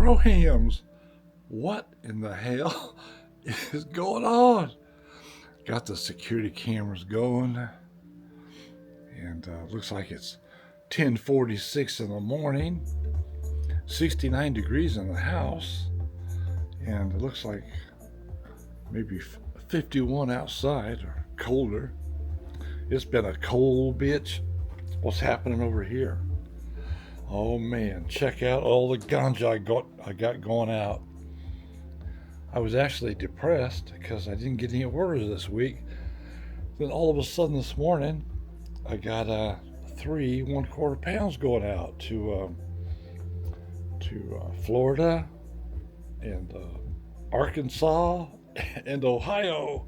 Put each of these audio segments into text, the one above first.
grow hams. What in the hell is going on? Got the security cameras going, and looks like it's 10:46 in the morning. 69 degrees in the house, and it looks like maybe 51 outside or colder. It's been a cold bitch. What's happening over here? Oh man, check out all the ganja I got going out. I was actually depressed because I didn't get any orders this week. Then all of a sudden this morning, I got 3 1/4 pounds going out to Florida and Arkansas and Ohio.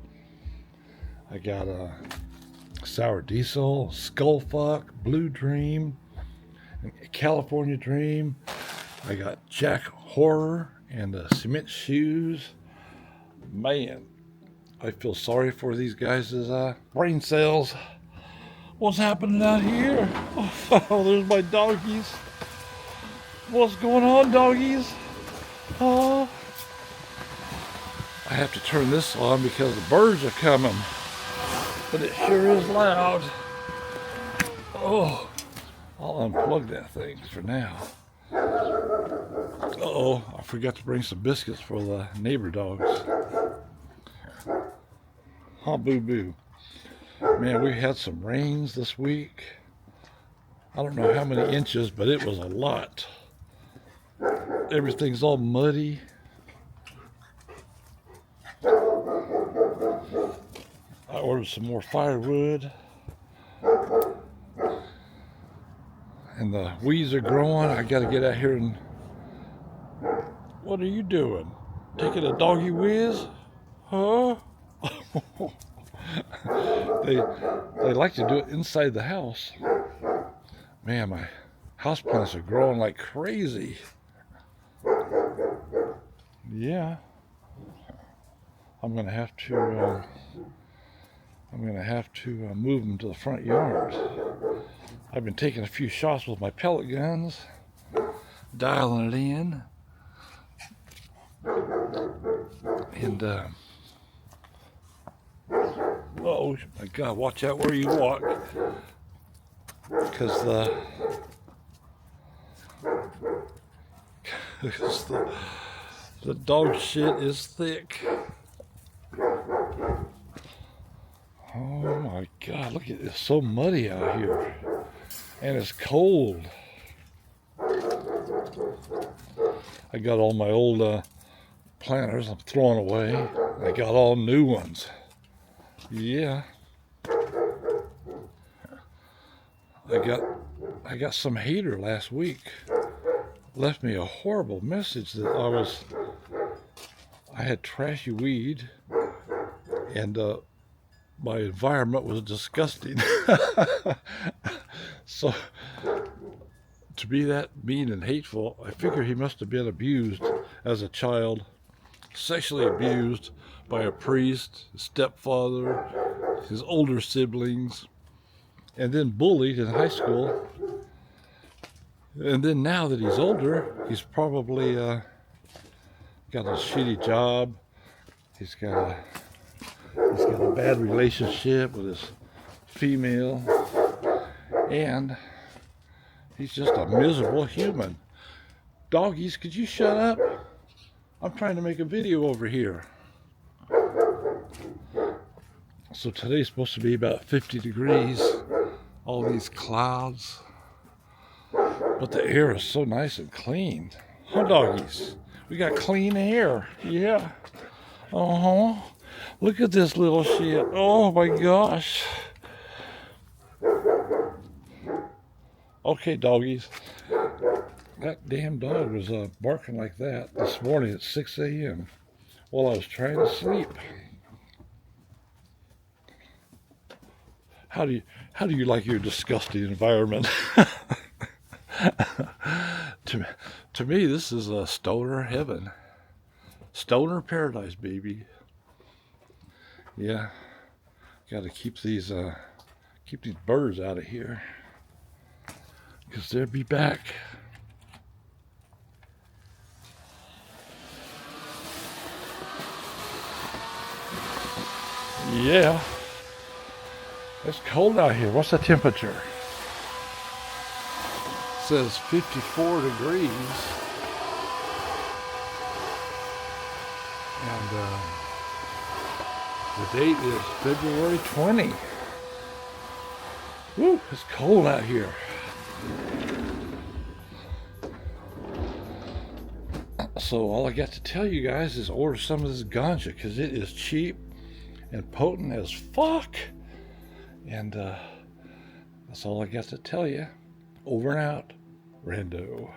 I got Sour Diesel, Skullfuck, Blue Dream, California Dream. I got Jack Horror and Cement Shoes. Man, I feel sorry for these guys' brain cells. What's happening out here? Oh, there's my doggies. What's going on, doggies? Oh, I have to turn this on because the birds are coming. But it sure is loud. Oh, I'll unplug that thing for now. Uh-oh, I forgot to bring some biscuits for the neighbor dogs. Huh, boo-boo. Man, we had some rains this week. I don't know how many inches, but it was a lot. Everything's all muddy. I ordered some more firewood. And the weeds are growing. I got to get out here and... What are you doing? Taking a doggy whiz? Huh? They like to do it inside the house. Man, my houseplants are growing like crazy. Yeah. I'm gonna have to move them to the front yard. I've been taking a few shots with my pellet guns, dialing it in, and oh my God! Watch out where you walk, because the dog shit is thick. Oh my God, look at it, it's so muddy out here. And it's cold. I got all my old planters I'm throwing away. I got all new ones. Yeah. I got some hater last week. Left me a horrible message that I had trashy weed and my environment was disgusting. So, to be that mean and hateful, I figure he must have been abused as a child, sexually abused by a priest, his stepfather, his older siblings, and then bullied in high school. And then now that he's older, he's probably got a shitty job. He's got a bad relationship with his female, and he's just a miserable human. Doggies, could you shut up? I'm trying to make a video over here. So today's supposed to be about 50 degrees. All these clouds. But the air is so nice and clean. Huh, doggies? We got clean air. Yeah. Uh-huh. Look at this little shit. Oh my gosh. Okay, doggies. That damn dog was barking like that this morning at 6 a.m. while I was trying to sleep. How do you like your disgusting environment? To me, this is a stoner heaven. Stoner paradise, baby. Yeah. Got to keep these birds out of here, because they'll be back. Yeah. It's cold out here. What's the temperature? It says 54 degrees. And the date is February 20. Woo, it's cold out here. So all I got to tell you guys is order some of this ganja because it is cheap and potent as fuck. And that's all I got to tell you. Over and out. Rando.